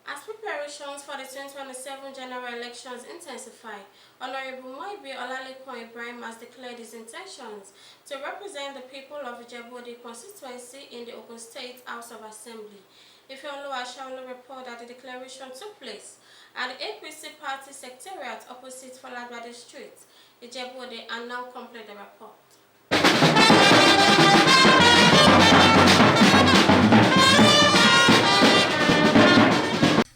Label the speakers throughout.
Speaker 1: As preparations for the 2027 general elections intensify, Honorable Moibi Olalekan Ibrahim has declared his intentions to represent the people of Ijebu-Ode constituency in the Ogun State House of Assembly. Ifeoluwa Ashaolu report that the declaration took place at the APC party secretariat opposite Falabade Street, Ijebu-Ode, and now complete the report.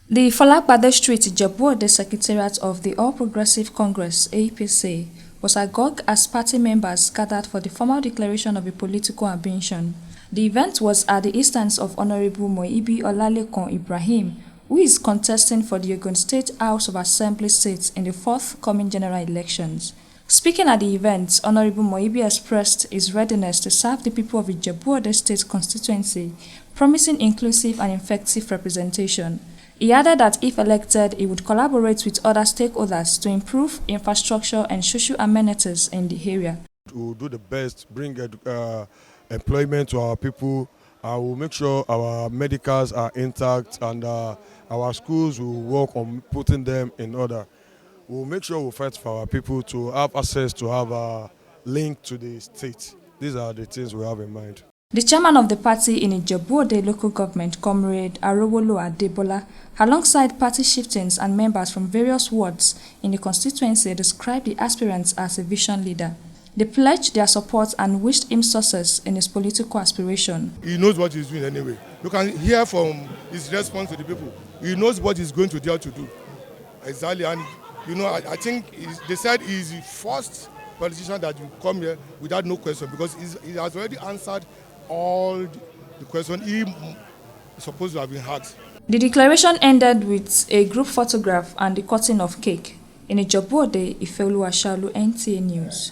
Speaker 2: The Falabade Street Ijebu-Ode Secretariat of the All Progressive Congress (APC) was agog as party members gathered for the formal declaration of a political ambition. The event was at the instance of Honorable Moibi Olalekan Ibrahim, who is contesting for the Ogun State House of Assembly seat in the forthcoming general elections. Speaking at the event, Honorable Moibi expressed his readiness to serve the people of Ijebu-Ode State constituency, promising inclusive and effective representation. He added that if elected, he would collaborate with other stakeholders to improve infrastructure and social amenities in the area.
Speaker 3: We will do the best, bring employment to our people. We'll make sure our medicals are intact, and our schools will work on putting them in order. We'll make sure we fight for our people to have access to have a link to the state. These are the things we have in mind.
Speaker 2: The chairman of the party in Ijebu-Ode local government, Comrade Arowolo Adebola, alongside party chieftains and members from various wards in the constituency, described the aspirant as a vision leader. They pledged their support and wished him success in his political aspiration.
Speaker 4: He knows what he's doing anyway. You can hear from his response to the people. He knows what he's going to dare to do. Exactly, and I think they said he's the first politician that will come here without no question, because he has already answered all the questions he supposed to have been asked.
Speaker 2: The declaration ended with a group photograph and the cutting of cake. In Ijebu-Ode, Ifeoluwa Ashaolu, NTA News.